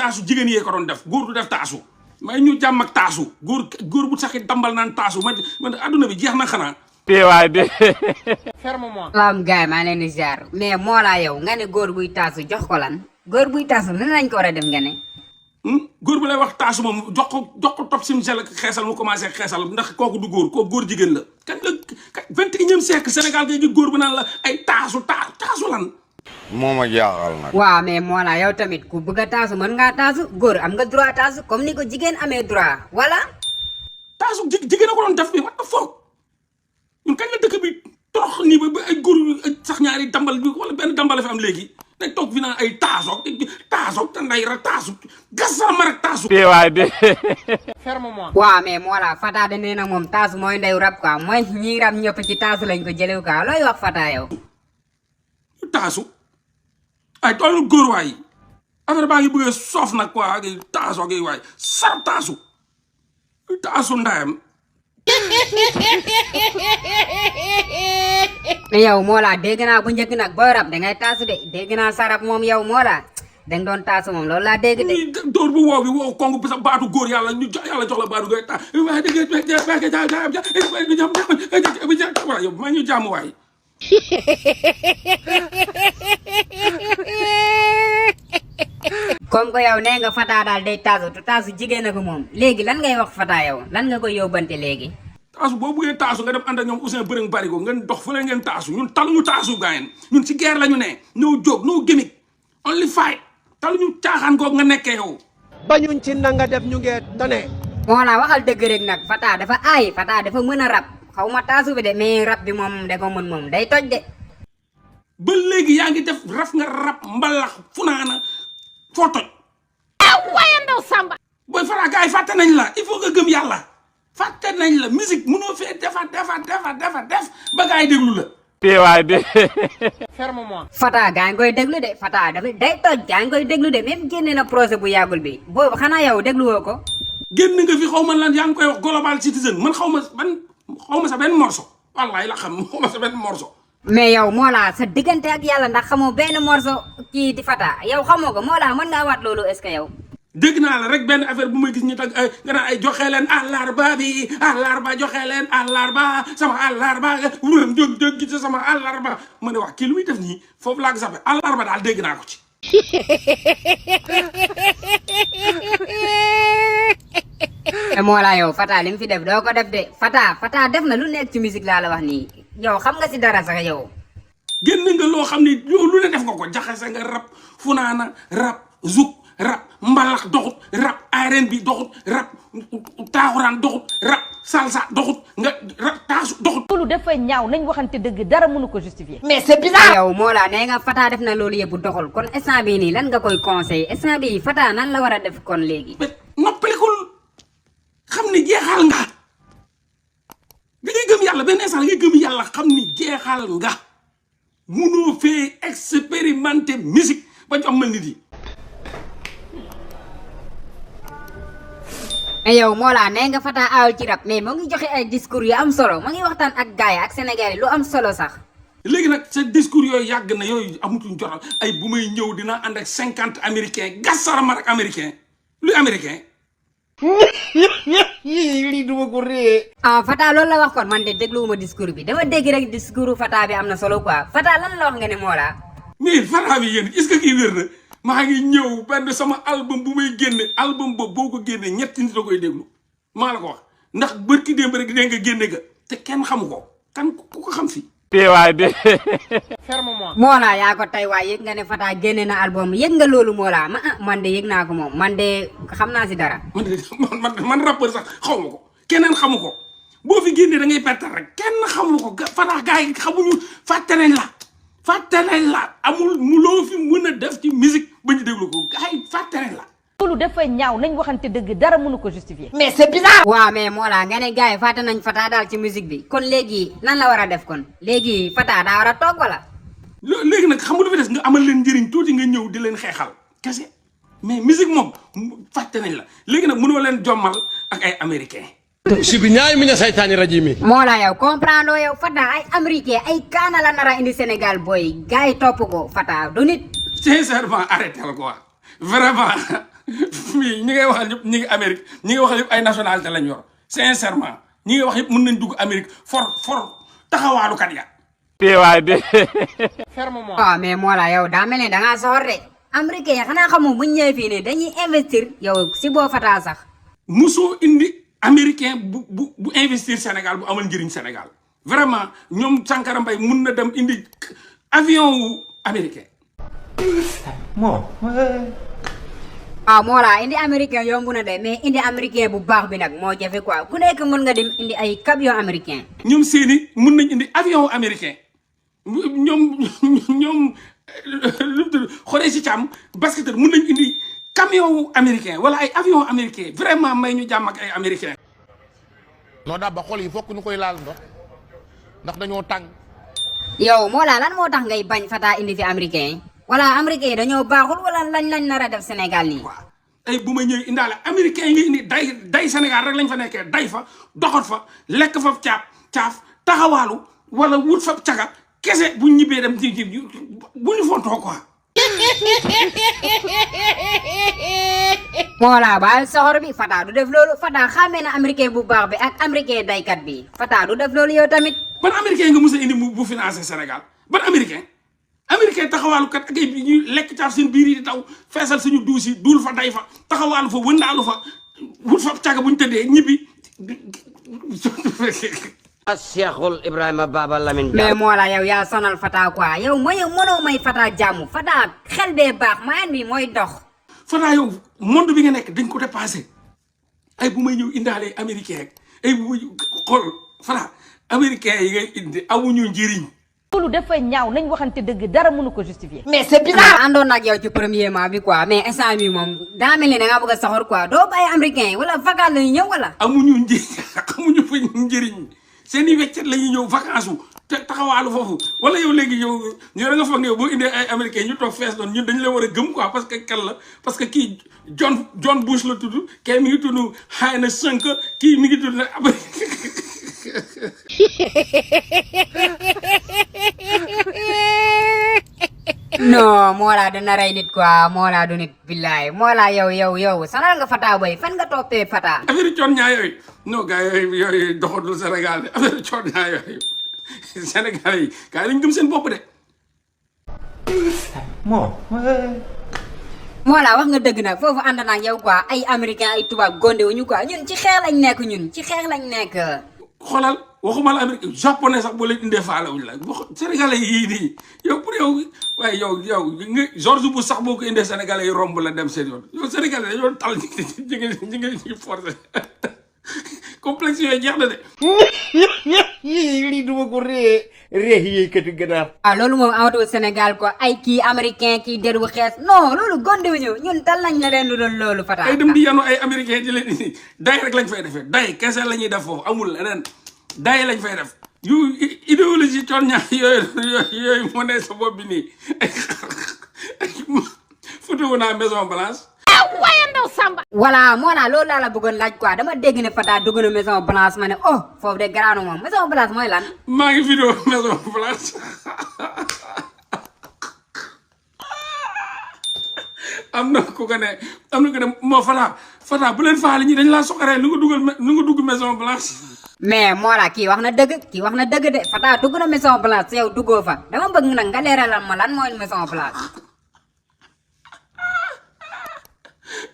taasu jigéen yee ko doon def góor du def taasu may ñu jàmm ak taasu góor bu saxi dambal naan taasu man adduna bi jeex na xanaa teewaay de ferme-moi. salaam gaay maa leen di ziar mais moo laa yow nga ne góor buy taasu jox ko lan góor buy taasu lan lañ ko war a def nga ne góor bu lay wax taasu moom jox ko top sim sel xeesal mu commencé xeesal ndax kooku du góor kooku góor jigéen la kañ la 21e siècle Sénégal ngay gi góor bu naan la ay taasu lan moo ma jaaxal nag. waaw mais moo laa yow tamit ku bëgg a taasu mën ngaa taasu góor am nga droit taasu comme ni ko jigéen amee droit voilà taasu jigéen a ko doon def bi what the fuck ñun kañ la dëkk bi torox nii ba ay góor sax ñaari dambal bi wala benn dambal la fi am léegi dañ toog fi naan ay taasoog te nday ra taasu gasama rek taasu teewaay de ferme-moi. waaw mais moo laa Fata de nee na moom taasu mooy ndeyu rab quoi mooy ñi rab ñëpp ci taasu lañ ko jëlew quoi looy wax Fata yow taasu ay toolu góor waay affaire baa ngi bëggee soof nag quoi ak taasu ak waay sar taasu ndayam mais yow moo laa dégg naa bu njëkk nag booy rab dangay taasu de dégg naa sarab moom yow moo laa danga doon taasu moom loolu laa dégg de dóor bu wow bi wow kongu bi sax baatu góor yàlla yàlla jox la baatu góor ta waaye yow maa ñu jàmm waay comme que yow nee nga Fata daal day taasu te taasu jigéen a ko moom léegi lan ngay wax Fata yow lan nga koy yóbbante léegi taasu boo buggee taasu nga dem ànd ak ñoom Ousseyn Bërëng bari ko ngeen dox fu leen ngeen taasu ñun taluñu taasu gaayen ñun ci guerre la ñu ne no joke no gimmick only fight taluñu caaxaan googu nga nekkee yow bañuñ ci nanga def ñu ngee tane moo laa waxal dëgg rek nag Fata dafa aay Fata dafa mën a rab xaw ma taasu bi de mais rab bi moom da ko mën moom day toj de ba léegi yaa ngi def raf nga rab mbalax funaana foo toj waaye ndaw Samba. booy Fata gars yi fàtte nañ la il faut nga gëm yàlla fàtte nañ la musique mënoo fee def ba gars yi déglu la teewaay de ferme-moi. Fata gaa ngi koy déglu de Fata dafa day toj gaa ngi koy déglu de même génne na projet bu yàggul bi boobu xanaa yow dégluwoo ko génn nga fi xaw ma lan yaa ngi koy wax global citizen man xaw ma sa benn morceau wallaay la xam xaw ma sa benn morceau mais yow moo laa sa diggante ak yàlla ndax xamoo benn morceau kii di Fata yow xamoo ko moo laa mën ngaa waat loolu est-ce que yow dégg naa la rek benn affaire bu may gis ñu tag nga naan ay joxe leen àllarba bi àllarba joxe leen àllarba sama àllarba jóg ci sama àllarba ma ne wax kii lu muy def nii foofu laa ko sape àllarba daal dégg naa ko ci moo laa yow Fata li mu fi def doo ko def de Fata def na lu nekk ci musique laa la wax nii yow xam nga si dara sax yow génn nga loo xam ni yow lu ne def nga ko jaxase nga rap funaana rap zouk rap mbalax doxut rap R&B doxut rap taaxuraan doxut rap salsa doxut nga rap taasu doxut loolu dafa ñaaw nañ waxante dëgg dara mënu ko justifier. mais c'est bizarre yow moo laa nee nga Fata def na loolu yëpp doxul kon instant bii nii lan nga koy conseil instant bii Fata nan la war a def kon léegi mais noppalikul xam ni jeexal nga da ngay gëm yàlla benn instant da ngay gëm yàlla xam ni jeexal nga munoo fee expérimenter musique ba jox ma nit yi mais yow moo laa nee nga Fata aawul ci rap mais moo ngi joxe ay discours yu am solo moo ngi waxtaan ak gaay ak Sénégal yi lu am solo sax léegi nag sa discours yooyu yàgg na yooyu amutuñ jotal ay bu may ñëw dinaa ànd ak 50 américain gasarama ak américain luy américain lii duma ko ree ah Fata loolu la wax kon man de dégluwuma discours bi dama dégg rek discours Fata bi am na solo quoi Fata lan la wax nga ne moo laa mais Fata bi yéen est-ce que kii wér na maa ngi ñëw benn sama album bu may génne album boobu boo ko génnee ñetti nit la koy déglu maa la ko wax ndax bërki démb rek dee nga génne ga te kenn xamu ko kan ku ko xam fi teewaay de ferme-moi. moo laa yaa ko tey waaye yëg nga ne Fata génne na album yëg nga loolu moo laa man de yëg naa ko moom man de xam naa si dara man rappeur sax xaw ma ko keneen xamu ko boo fi génnee da ngay pertal rek kenn xamu ko Fata gars yi xamuñu fàtte nañ la amul mu loo fi mën a def ci musique ba ñu déglu ko gars yi fàtte nañ la loolu dafa ñaaw nañ waxante dëgg dara mënu ko justifier. mais c'est bizarre waaw mais moo laa nga ne gars yi fàtte nañ Fata daal ci musique bi kon léegi nan la war a def kon léegi Fata daa war a toog wala léegi nag xam nga lu fi des nga amal leen njëriñ tuuti nga ñëw di leen xeexal kese mais musique moom fàtte nañ la léegi nag mënoo leen jommal ak ay américain sibiñaay mi ña saytaani rajimi moo laa yow comprendre yow Fata ay américain ay kaana la nara indi Sénégal booy gars yi topp ko Fata du nit sincèrement arrêté la quoi vraiment ñi ngay waxal ñëpp ñi ngi Amérique ñi ngi waxal yëpp ay nationalité lañ yor sincèrement ñi ngi wax yëpp mën nañ dugg Amérique for taxawaalukat ya. waay de. Ferme-moi. waaw mais moo la yow daa mel ne da ngaa soxor de américain yi xanaa xamoo bu ñu ñëwee fii nii dañuy investir yow si boo Fata sax. musoo indi américain bu investir Sénégal bu amal njëriñ Sénégal vraiment ñoom Sankara Mbaye mun na dem indi avion wu américain. waaw moo la indi américain yomb na de mais indi américain bu baax bi nag moo jafe quoi ku nekk mën nga dem indi ay camion américain. ñoom seeni mun nañ indi avion wu américain ñoom lu mu tudd xoolee si càmm basketteur mun nañ indi camion wu américain wala ay avion américain vraiment may ñu jàmm ak ay américain. non daa ba xol yi fokk ñu koy laal ndax dañoo tàng. yow moo la lan moo tax ngay bañ Fata indi fi américain yi wala américain yi dañoo baaxul wala lañ nar a def Sénégal nii. waaw ay bu ma ñëwee indaale américain yi indi day Sénégal rek lañ fa nekkee day fa doxat fa lekk fa caaf taxawaalu wala wut fa caga kese bu ñibbee dem ji bu ñu fontoo quoi. moo la baal soxor bi Fata du def loolu Fata xamee na américain bu baax bi ak américain daykat bi Fata du def loolu yow tamit. ban américain nga mos a indi bu financé Sénégal ban américain taxawaalu kat ak ay ñu lekk caaf seen biir yi di taw feesal suñu duus yi duul fa day fa taxawaalu fa wëndaalu fa wut fa caga bu ñu tëddee ñibbi. Cheikhul Ibrahima Baba Lamine mais moo la yow yaa sonal Fata quoi yow mënoo may Fata jàmm Fata xel bee baax mayen bi mooy dox. Fata yow monde bi nga nekk dañ ko dépassé ay bu may ñëw indaale américain rek ay bu may xool Fata américain yi ngay indi amuñu njëriñ. loolu dafa ñaaw nañ waxante dëgg dara mënu ko justifier. mais c'est bizarre. àndoon nag yow ci premièrement bi quoi mais instant bi moom daa mel ni da ngaa bëgg a soxor quoi doo bàyyi américain yi wala vacances la ñu ñëw wala. amuñu fa njëriñ seen i weccet la ñuy ñëw vacances wu te taxawaalu foofu wala yow léegi yow ñu da nga foog ne yow boo indee ay américain ñu toog fees doon ñun dañu la war a gëm quoi parce que kan la parce que kii John Bush la tudd kii mi ngi tudd Heinz Sunk kii mi ngi tudd non moo laa dana rey nit quoi moo laa du nit billaay moo laa yow sanal nga Fata boy fan nga toppee Fata. affaire coon ñaa yooyu non gars yooyu doxatul Sénégal de affaire coon ñaa yooyu Sénégal yi gars yi dañu gëm seen bopp de. moo laa wax nga dëgg nag foofu ànd naa ak yow quoi ay américain ay tubaab gonde wuñu quoi ñun ci xeex lañ nekk xoolal waxuma la Amérique japonais sax boo leen indee faalewuñ la Sénégalais yii nii yow pour yow waaye yow nga George Bush sax boo ko indee Sénégalais yi romb la dem seen yoon yow Sénégalais dañoo tal ñi ngi forcé complexe yooyu jeex na de. lii duma ko ree yi kati gënaar. loolu moom amatul Sénégal quoi ay kii américain kii der bu xees non loolu gonde wuñu ñun tal nañ la leen lu doon loolu Fata. ay dem di yanu ay américain di leen indi day rek lañ fay defee day kese la ñuy def foofu amul leneen day lañ fay def yu idéologie coon ñaa yooyu moo ne sa bopp bi nii photo naa Maison Blanche. waaye ndaw Samba. voilà moo la loolu laa la bëggoon laaj quoi dama dégg ne Fata dugg na Maison Blanche ma ne oh foofu de garaanu moom Maison Blanche mooy lan. maa ngi vidéo Maison Blanche am na ku ko ne moo Fata bu leen faale ñi dañ laa soxaree nu nga dugg Maison Blanche. mais moo la kii wax na dëgg de Fata dugg na Maison Blanche yow duggoo fa dama bëgg nag nga leeralal ma lan mooy Maison Blanche.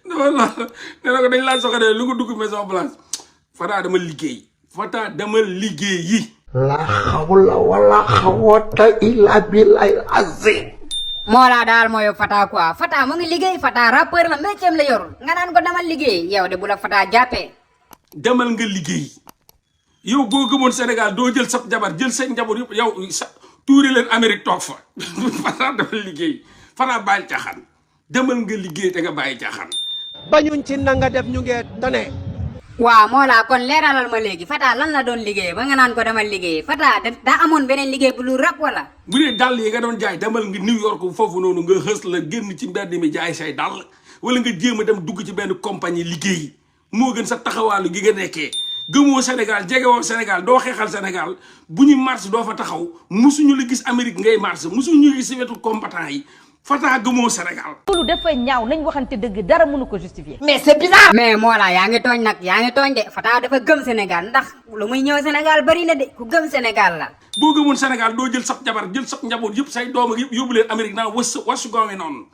nee na ko dañ laa soxaree lu nga dugg Maison Blanche Fata dama liggéey yi. la hawla wala quwwata illa billahi azim. moo laa daal mooy Fata quoi Fata mu ngi liggéey Fata rappeur la métier la yor nga naan ko dama liggéey yow de bu la Fata jàppee. demal nga liggéey yow boo gëmoon Sénégal doo jël sa jabar jël seen njaboot yëpp yow sa tuuri leen Amérique toog fa Fata dafa liggéey Fata bàyyi caaxaan demal nga liggéey te nga bàyyi caaxaan. bañuñ ci nanga def ñu ngi tane. waaw moo laa kon leeralal ma léegi Fata lan la doon liggéey ba nga naan ko dama liggéey Fata daa amoon beneen liggéey bu lu rap wala. bu dee dàll yi nga doon jaay demal nga New York foofu noonu nga xës la génn ci mbedd mi jaay say dàll wala nga jéem a dem dugg ci benn compagnie liggéey moo gën sa taxawaalu gi nga nekkee gëmoo Sénégal jegewoo Sénégal doo xeexal Sénégal bu ñu marche doo fa taxaw musuñu la gis Amérique ngay marche musuñu gis si wetu combattant yi Fata gëmoo Sénégal. loolu dafa ñaaw nañ waxante dëgg dara mënu ko justifier. mais c'est bizarre. mais Mollah yaa ngi tooñ nag yaa ngi tooñ de Fata dafa gëm Sénégal ndax lu muy ñëw Sénégal bari na de ku gëm Sénégal la. boo gëmoon Sénégal doo jël sab jabar jël sab njaboot yëpp say doom ak yëpp yóbbu leen Amérique naa wasu goome noonu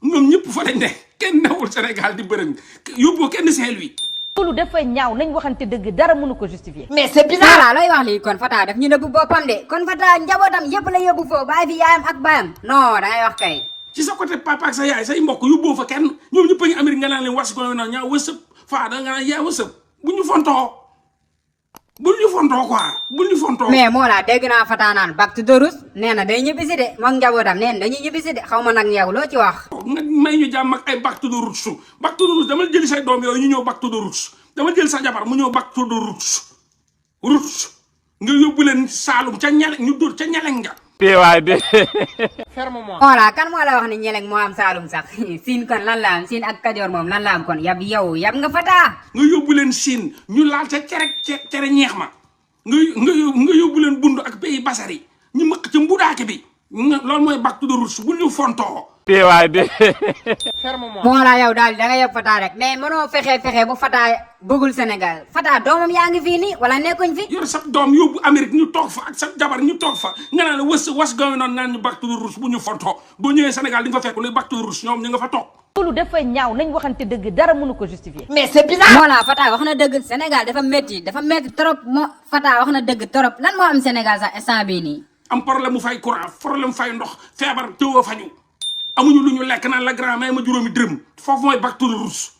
ñoom ñëpp fa lañ ne kenn newul Sénégal di bërëng yóbboo kenn Saint-Louis. loolu dafa ñaaw nañ waxante dëgg dara mënu ko justifier. mais c'est bizarre. Mollah looy wax lii kon Fata daf ñu nëbbu boppam de kon Fata njabootam yëpp la yóbbu foofu bàyyi fi yaayam ak baayam non dangay wax kay. ci sa côté papa ak sa yaay say mbokk yóbboo fa kenn ñoom ñëpp a ngi Amérique nga naan leen wasu goome noonu ñaa wësëb faa da nga naan yaa wësëb bu ñu fontoo quoi bu ñu fontoo. mais Mollah dégg naa Fata naan back to the roots nee na day ñibbisi de moom njabootam nee na dañuy ñibbisi de xaw ma nag yow loo ci wax. nga may ñu jàmm ak ay back to the roots back to the roots dama jëli say doom yooyu ñu ñëw back to the roots dama jël sa jabar mu ñëw back to the roots nga yóbbu leen Saalum ca ñale ñu dóor ca ñeleng nga. waay de. ferme-moi. Mollah kan moo la wax ni ñeleng moo am Saalum sax siin kon lan la am siin ak Kajoor moom lan la am kon yab nga Fata. nga yóbbu leen Siin ñu laal ca cere ñeex ma nga yóbbu leen Bundu ak pays Basari ñu mëq ca mbudaake bi loolu mooy back to the roots bu ñu fontoo. waay de. ferme-moi. Mollah yow daal da nga yab Fata rek mais mënoo fexe bu Fata bëggul Sénégal Fata doomam yaa ngi fii nii wala nekkuñ fi. yor sa doom yóbbu Amérique ñu toog fa ak sa jabar ñu toog fa nga naan was gawe noonu naan ñu back to the roots bu ñu fontoo boo ñëwee Sénégal di nga fa fekk luy back to the roots ñoom ñu nga fa toog. loolu dafa ñaaw nañ waxante dëgg dara mënu ko justifier. mais c'est bizarre. Mollah Fata wax na dëgg Sénégal dafa métti trop Fata wax na dëgg trop lan moo am Sénégal sax instant bii nii. am problème mu fay courant problème fay ndox feebar tëw a fañu amuñu lu ñu lekk naan la grand may ma juróomi dërëm foofu mooy back to the roots.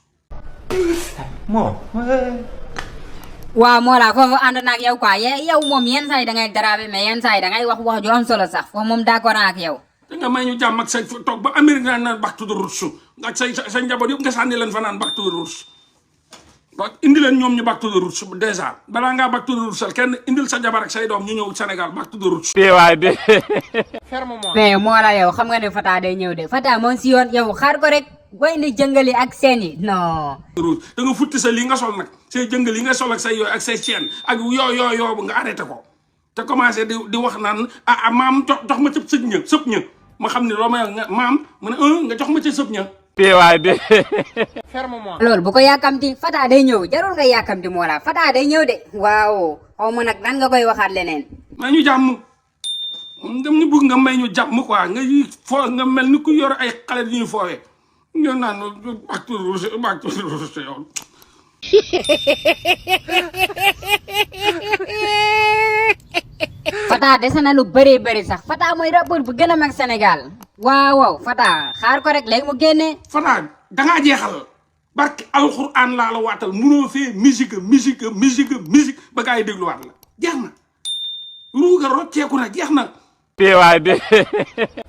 waaw Mollah foofu ànd naag yow quoi yow moom yenn saa yi da ngay darabe mais yenn saa yi da ngay wax ju am solo sax foofu moom d'accord ak yow. da nga may ñu jàmm ak say toog ba Amérique naan back to the roots ak sa njaboot yëpp nga sànni leen fa naan back to the roots indi leen ñoom ñu back to the roots dèjà balaa ngaa back to the roots kenn indil sa jabar ak say doom ñu ñëw Sénégal back to the roots. waay de. ferme-moi. mais Mollah yow xam nga ne Fata day ñëw de Fata moom si yoon yow xaar ko rek way ni jëngali ak seen yi non. da nga futti sa lii nga sol nag say jëngal yi nga sol ak say yooyu ak say chaîne ak yoo nga arrêté ko te commencé di wax naan maam jox ma ca sëb ña ma xam ne loo may maam mu ne nga jox ma ca sëb ña. waay de. ferme-moi. loolu bu ko yàkkamti Fata day ñëw jarul nga yàkkamti Mollah Fata day ñëw de waaw xaw ma nag nan nga koy waxaat leneen. may ñu jàmm dem ñu bëgg nga may ñu jàmm quoi nga mel ni ku yor ay xale yu ñu foowee nga naan back to the roots yow. Fata dese na lu bëri sax Fata mooy rappeur bu gën a mag Sénégal waaw Fata xaar ko rek léegi mu génne. Fata dangaa jeexal barke alxuraan laa la waatal munoo fee musique ba gaa yi dégluwaat la jeex na ruuga rocceeku na jeex na. waay de.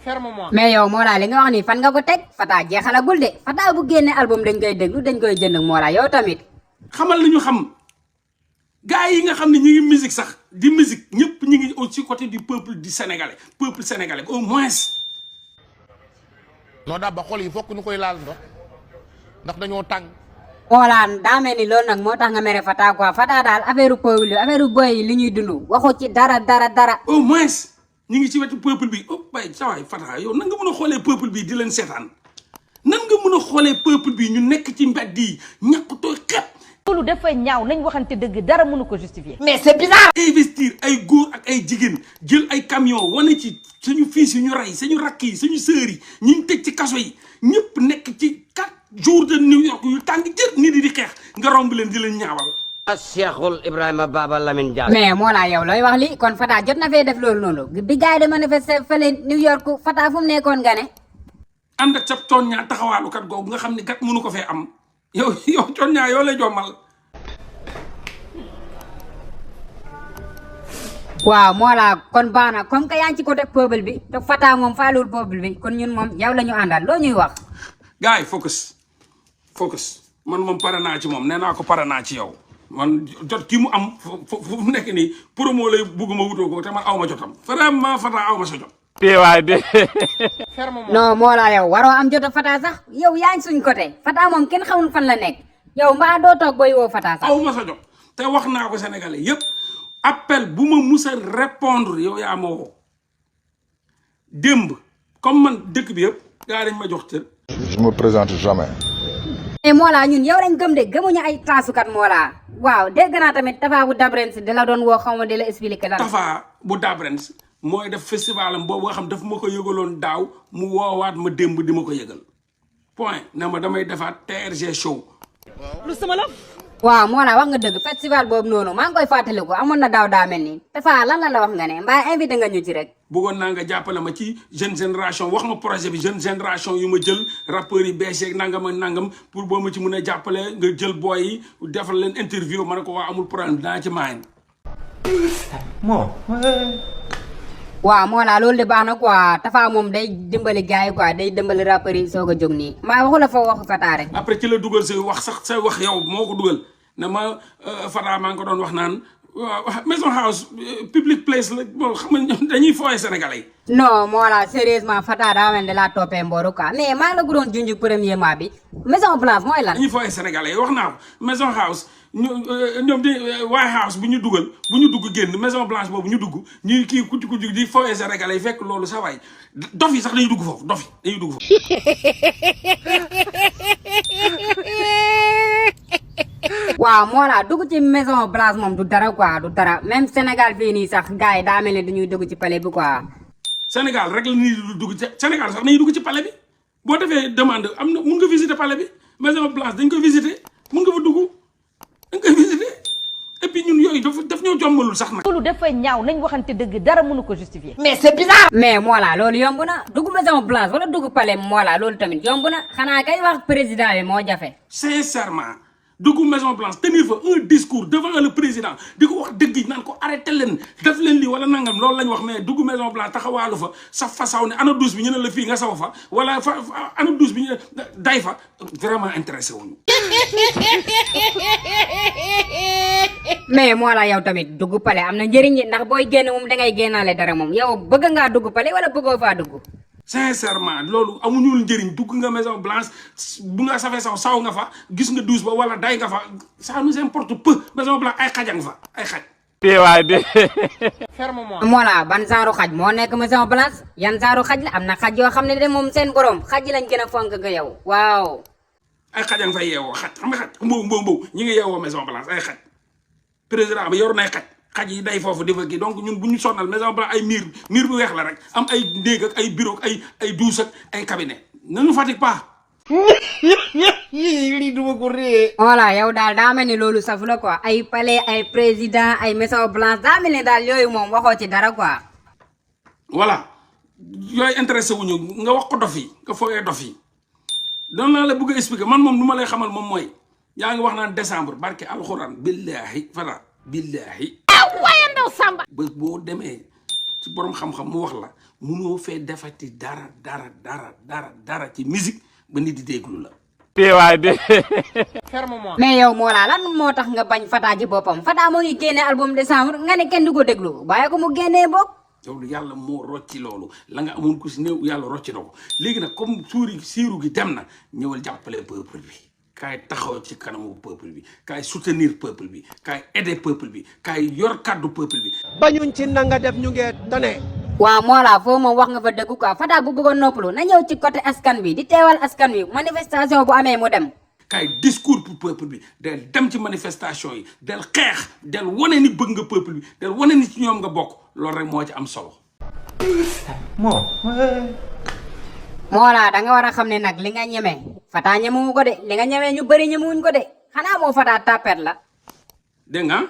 ferme-moi. mais yow Mollah li nga wax nii fan nga ko teg Fata jeexalagul de Fata bu génne album dañ koy déglu dañ koy jënd Mollah yow tamit. xamal nañu xam gaa yi nga xam ne ñu ngi musique sax di musique ñëpp ñu ngi aussi côté du peuple sénégalais au moins. non daa ba xol yi fokk ñu koy laal ndax dañoo tàng. Mollah daa mel ni loolu nag moo tax nga mere Fata quoi Fata daal affaire boy yi li ñuy dund waxu ci dara. au moins ñu ngi ci wetu peuple bi waaye sa waay Fata yow nan nga mën a xoolee peuple bi di leen seetaan nan nga mën a xoolee peuple bi ñu nekk ci mbedd yi ñàkk tooy xepp. loolu dafa ñaaw nañ waxante dëgg dara mënu ko justifier. mais c'est bizarre. investir ay góor ak ay jigéen jël ay camion wane ci suñu fils yi ñu rey suñu rakk yi suñu sœur yi ñu tëj ci kaso yi ñëpp nekk ci 4 jours de New York yu tàng jër nit di xeex nga romb leen di leen ñaawal. Cheikhul Ibrahima Baba Lamine Diallo. mais Mollah yow looy wax li kon Fata jot na fee def loolu noonu bi gars yi de manifester fële New York Fata fu mu nekkoon nga ne. ànd ak sa coon ñaa taxawaalukat googu nga xam ne kat mënu ko fee am yow coon ñaa yoo lay jommal. waaw Mollah kon baax na comme que yaa ngi ci côté peuple bi te Fata moom faalul peuple bi kon ñun moom yow la ñu àndal loo ñuy wax. gars yi focus man moom pare naa ci moom nee naa ko pare naa ci yow man jot kii mu am fu mu nekk nii promo lay bugguma wutoo ko te man aw ma jotam vraiment Fata aw ma sa jot. waay de. non Mollah yow waroo am jot a Fata sax yow yaa ngi suñ côté Fata moom kenn xamul fan la nekk yow mbaa doo toog booy woo Fata sax. aw ma sa jot te wax naa ko Sénégalais yépp appel bu ma mus a répondre yow yaa ma woo démb comme man dëkk bi yëpp gaa dañ ma jox cër. Je me présente jamais. mais Mollah ñun yow lañ gëm de gëmuñu ay taasukat Mollah waaw dégg naa tamit Tafa bu Dabrens di la doon woo xaw ma di la expliquer lan. Tafa bu Dabrens mooy def festival am boobu nga xam daf ma ko yëgaloon daaw mu woowaat ma démb di ma ko yëgal point na ma damay defaat TRG show. waaw Mollah wax nga dëgg festival boobu noonu maa ngi koy fàttaliku amoon na daaw daa mel ni Tafa lan la wax nga ne mbaa invité nga ñu ci rek. bëggoon naa nga jàppale ma ci jeune génération wax ma projet bi jeune génération yu ma jël rappeurs yi bees yeeg nangam ak nangam pour boo ma ci mën a jàppale nga jël booy yi defal leen interview ma ne ko waa amul problème dinaa ci maayin. waaw Mollah loolu de baax na quoi Tafa moom day dimbali gars yi quoi day dimbali rappeurs yi soog a jóg nii maa waxu la fa waxu Fata rek. après ci la dugal say wax sax say wax yow moo ko dugal na ma Fata maa ngi ko doon wax naan waaw Maison House public place la bon xam nga dañuy fooye Sénégalais yi. non Mollah sérieusement Fata daa mel ne laa toppee mbooru quoi mais maa ngi la ko doon junj premièrement bi Maison Blanche mooy lan. dañuy fooye Sénégalais yi wax naa ko Maison House ñoom di White House bu ñu dugg génn Maison Blanche boobu ñu dugg ñuy kii kucci kucci di fooye Sénégalais yi fekk loolu sa waay dof yi sax dañuy dugg foofu dof yi dañuy dugg foofu. waaw Mollah dugg ci Maison Blanche moom du dara quoi du dara même Sénégal fii nii sax gars yi daa mel ne dañuy dugg ci palais bi quoi. Sénégal rek la ñuy dugg ci Sénégal sax nañuy dugg ci palais bi boo defee demande am na mun nga visiter palais bi Maison Blanche dañ ko visiter mun nga fa dugg dañ koy visiter et puis ñun yooyu daf ñoo jommalul sax nag. loolu dafa ñaaw nañ waxante dëgg dara mënu ko justifier. mais Mollah loolu yomb na dugg Maison Blanche wala dugg palais Mollah loolu tamit yomb na xanaa kay wax président bi moo jafe. sincèrement dugg Maison Blanche tenir fa un discours devant le président di ko wax dëgg yi naan ko arrêté leen def leen lii wala nangam loolu lañ wax mais dugg Maison Blanche taxawaalu fa saf fa saw ne ana douze bi ñu ne la fii nga saw fa wala fa ana douze bi ñu day fa vraiment intéressé wuñu. mais Mollah yow tamit dugg palais am na njëriñ ndax booy génn moom dangay génnaale dara moom yow bëgg ngaa dugg palais wala bëggoo faa dugg. sincèrement loolu amuñu njëriñ dugg nga Maison Blanche bu nga safee saw nga fa gis nga douze ba wala day nga fa ça nous importe peu Maison Blanche ay xajang fa ay xaj. waay de. Mollah ban genre xaj moo nekk Maison Blanche yan genre xaj la am na xaj yoo xam ne de moom seen borom xaj lañ gën a fonk nga yow waaw. ay xajang fay yeewoo xaj xam nga xaj mbow ñi ngi yeewoo Maison Blanche ay xaj président bi yor nay xaj yi day foofu di fa kii donc ñun bu ñu sonnal Maison Blanche ay miir bu weex la rek am ay néeg ak ay bureau ak ay douche ak ay cabinet nañu fatigue pas. lii duma ko ree. Mollah yow daal daa mel ni loolu saf la quoi ay palais ay président ay Maison Blanche daa mel ni daal yooyu moom waxoo ci dara quoi. voilà yooyu intéressé wuñu nga wax ko dof yi nga foogee dof yi doon naa la bëgg a expliquer man moom nu ma lay xamal moom mooy yaa ngi wax naan décembre barke alxuraan billahi Fata billahi waaye ndaw Samba. ba boo demee ci borom xam-xam mu wax la munoo fee defati dara ci musique ba nit di déglu la. waay de. mais yow Mollah lan moo tax nga bañ Fata ci boppam Fata moo ngi génne album décembre nga ne kenn du ko déglu bàyyi ko mu génnee boog. loolu yàlla moo rocci loolu la nga amoon ku si néew yàlla rocci na ko léegi nag comme siiru gi dem na ñëwal jàppale peuple bi. kaay taxaw ci kanamu peuple bi kaay soutenir peuple bi kaay aider peuple bi kaay yor kàddu peuple bi. bañuñ ci nanga def ñu ngee tane. waaw Mollah foofu moom wax nga fa dëgg quoi Fata bu bëggoon noppalu na ñëw ci côté askan bi di teewal askan wi manifestation bu amee mu dem. kaay discours pour peuple bi del dem ci manifestation yi del xeex del wane ni bëgg nga peuple bi del wane ni ci ñoom nga bokk loolu rek moo ci am solo. Mollah da nga war a xam ne nag li nga ñeme Fata ñemewu ko de li nga ñeme ñu bëri ñemewuñ ko de xanaa moo Fata tapet la. dégg nga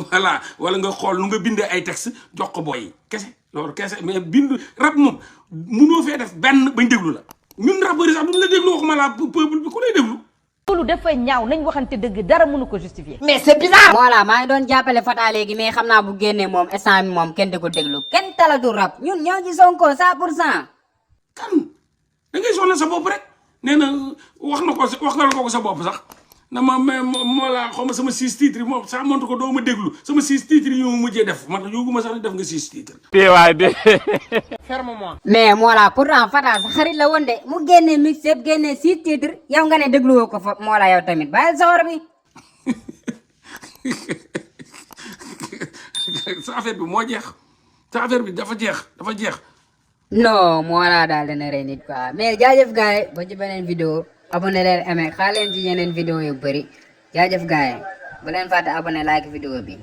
voilà wala nga xool nu nga bindee ay texte jox ko booy yi kese loolu kese mais bind rap moom munoo fee def benn bañ déglu la ñun rappeurs yi sax duñ la déglu waxuma la peuple bi ku lay déglu. loolu dafa ñaaw nañ waxante dëgg dara mënu ko justifier. Mollah maa ngi doon jàppale Fata léegi mais xam naa bu génnee moom instant bi moom kenn di ko déglu kenn talatu rap ñun ñoo ci Sonko 100%. kan da ngay sonal sa bopp rek nee na wax nga ko sa bopp sax na ma mais Mollah xaw ma sama 6 titres yi moom sax montu ko doo ma déglu sama 6 titres yi ma mujjee def man yóbbu sax ne def nga 6 titres. waay de. mais Mollah pourtant Fata sa xarit la woon de mu génnee mixtape génnee 6 titres yow nga ne dégluwoo ko fa Mollah yow tamit bàyyi soxor bi. sa affaire bi moo jeex sa affaire bi dafa jeex non Mollah daal dina rey nit quoi mais jaajëf gars yi ba ci beneen vidéo abonné leen aimé xaar leen ci yeneen vidéo yu bëri jaajëf gars yi bu leen fàtte abonné like vidéo bi